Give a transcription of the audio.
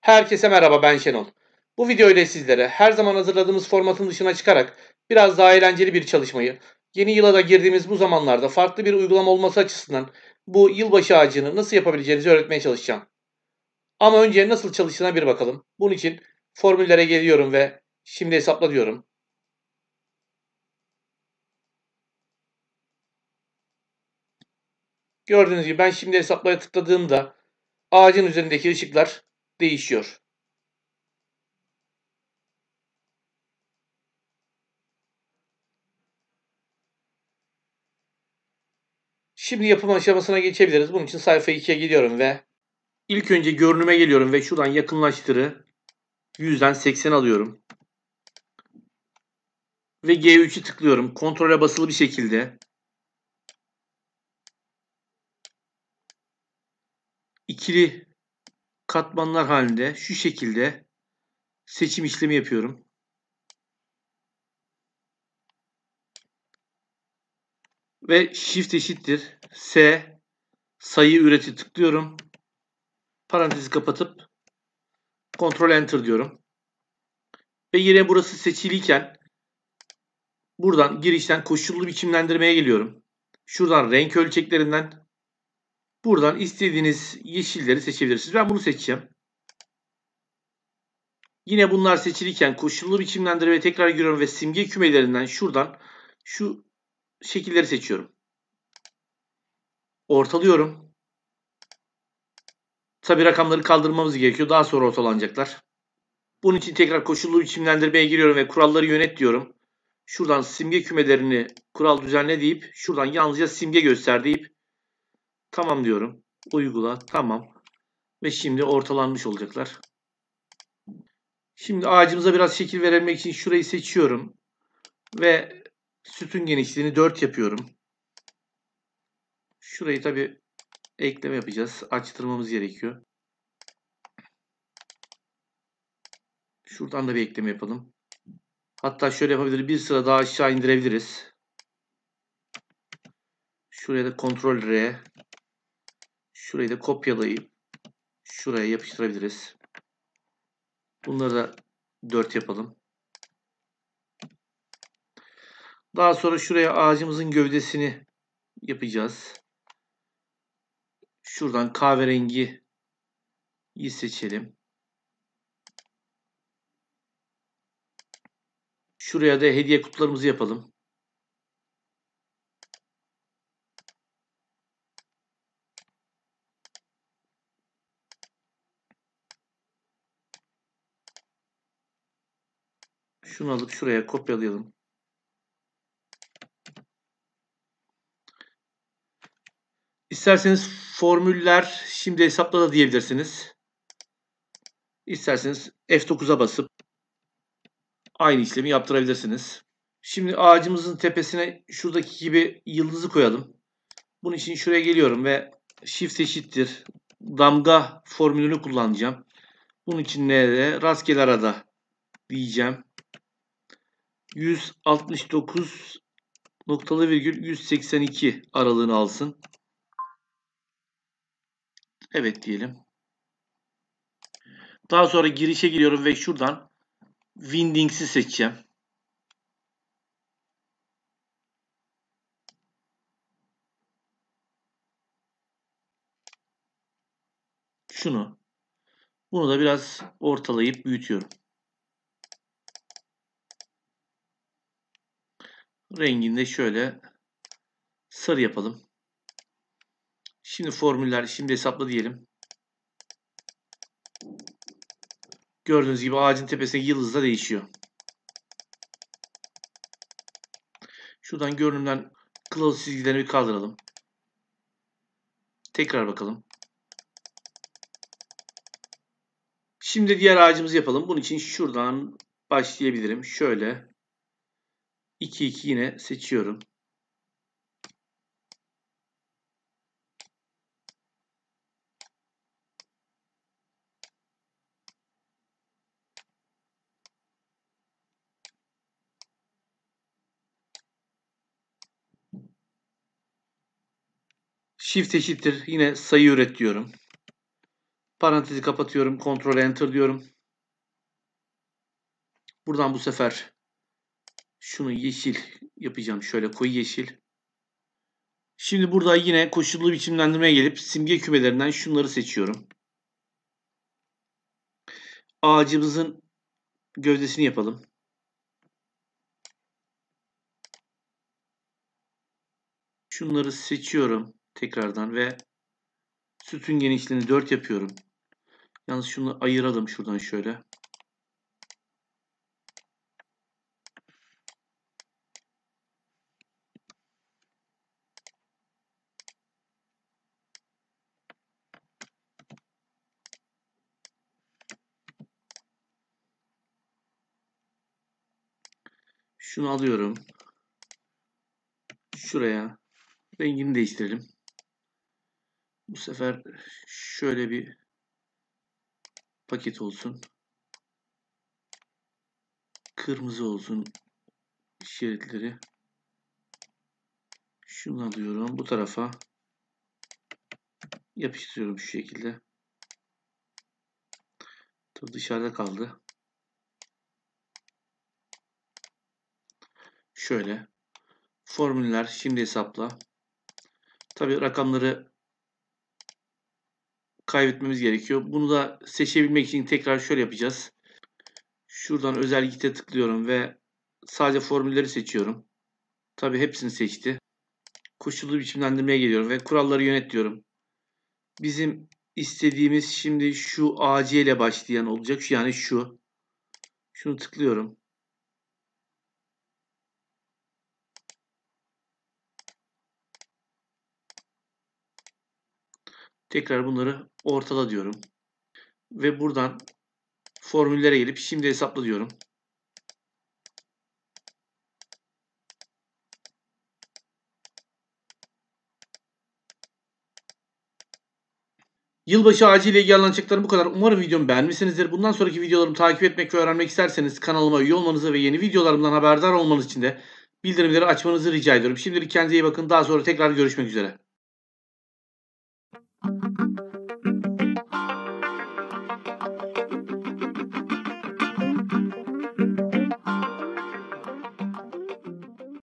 Herkese merhaba, ben Şenol. Bu video ile sizlere her zaman hazırladığımız formatın dışına çıkarak biraz daha eğlenceli bir çalışmayı, yeni yıla da girdiğimiz bu zamanlarda farklı bir uygulama olması açısından bu yılbaşı ağacını nasıl yapabileceğinizi öğretmeye çalışacağım. Ama önce nasıl çalıştığına bir bakalım. Bunun için formüllere geliyorum ve şimdi hesapla diyorum. Gördüğünüz gibi ben şimdi hesaplaya tıkladığımda ağacın üzerindeki ışıklar değişiyor. Şimdi yapım aşamasına geçebiliriz. Bunun için sayfa 2'ye gidiyorum ve ilk önce görünüme geliyorum ve şuradan yakınlaştırı 100'den 80 alıyorum. Ve G3'ü tıklıyorum. Kontrole basılı bir şekilde ikili katmanlar halinde şu şekilde seçim işlemi yapıyorum. Ve Shift eşittir S sayı üreti tıklıyorum. Parantezi kapatıp Ctrl Enter diyorum. Ve yine burası seçiliyken buradan girişten koşullu biçimlendirmeye geliyorum. Şuradan renk ölçeklerinden buradan istediğiniz yeşilleri seçebilirsiniz. Ben bunu seçeceğim. Yine bunlar seçiliyken koşullu biçimlendirmeye tekrar giriyorum ve simge kümelerinden şuradan şu şekilleri seçiyorum. Ortalıyorum. Tabi rakamları kaldırmamız gerekiyor. Daha sonra ortalanacaklar. Bunun için tekrar koşullu biçimlendirmeye giriyorum ve kuralları yönet diyorum. Şuradan simge kümelerini kural düzenle deyip şuradan yalnızca simge göster deyip tamam diyorum. Uygula. Tamam. Ve şimdi ortalanmış olacaklar. Şimdi ağacımıza biraz şekil verebilmek için şurayı seçiyorum. Ve sütun genişliğini 4 yapıyorum. Şurayı tabi ekleme yapacağız. Açtırmamız gerekiyor. Şuradan da bir ekleme yapalım. Hatta şöyle yapabiliriz. Bir sıra daha aşağı indirebiliriz. Şuraya da Ctrl R. Şurayı da kopyalayıp şuraya yapıştırabiliriz. Bunları da 4 yapalım. Daha sonra şuraya ağacımızın gövdesini yapacağız. Şuradan kahverengiyi seçelim. Şuraya da hediye kutularımızı yapalım. Şunu alıp şuraya kopyalayalım. İsterseniz formüller şimdi hesapla da diyebilirsiniz. İsterseniz F9'a basıp aynı işlemi yaptırabilirsiniz. Şimdi ağacımızın tepesine şuradaki gibi yıldızı koyalım. Bunun için şuraya geliyorum ve Shift eşittir damga formülünü kullanacağım. Bunun için nerede? Rastgele arada diyeceğim. 169 noktalı virgül 182 aralığını alsın. Evet diyelim. Daha sonra girişe giriyorum ve şuradan Windings'i seçeceğim. Şunu. Bunu da biraz ortalayıp büyütüyorum. Rengini de şöyle sarı yapalım. Şimdi formüller, şimdi hesapla diyelim. Gördüğünüz gibi ağacın tepesindeki yıldız da değişiyor. Şuradan görünümden kılavuz çizgilerini bir kaldıralım. Tekrar bakalım. Şimdi diğer ağacımızı yapalım. Bunun için şuradan başlayabilirim. Şöyle 2 2 yine seçiyorum. Shift eşittir yine sayı üret diyorum. Parantezi kapatıyorum. Ctrl Enter diyorum. Buradan bu sefer şunu yeşil yapacağım. Şöyle koyu yeşil. Şimdi burada yine koşullu biçimlendirmeye gelip simge kümelerinden şunları seçiyorum. Ağacımızın gövdesini yapalım. Şunları seçiyorum tekrardan ve sütun genişliğini 4 yapıyorum. Yalnız şunu ayıralım şuradan şöyle. Şunu alıyorum. Şuraya rengini değiştirelim. Bu sefer şöyle bir paket olsun. Kırmızı olsun şeritleri. Şunu alıyorum. Bu tarafa yapıştırıyorum şu şekilde. Tabii dışarıda kaldı. Şöyle. Formüller şimdi hesapla. Tabii rakamları kaybetmemiz gerekiyor. Bunu da seçebilmek için tekrar şöyle yapacağız. Şuradan özel gite tıklıyorum ve sadece formülleri seçiyorum. Tabii hepsini seçti. Koşullu biçimlendirmeye geliyorum ve kuralları yönet diyorum. Bizim istediğimiz şimdi şu AC ile başlayan olacak. Yani şu. Şunu tıklıyorum. Tekrar bunları ortala diyorum. Ve buradan formüllere gelip şimdi hesapla diyorum. Yılbaşı ağacı ile ilgili anlatacaklarım bu kadar. Umarım videomu beğenmişsinizdir. Bundan sonraki videolarımı takip etmek ve öğrenmek isterseniz kanalıma üye olmanızı ve yeni videolarımdan haberdar olmanız için de bildirimleri açmanızı rica ediyorum. Şimdilik kendinize iyi bakın. Daha sonra tekrar görüşmek üzere.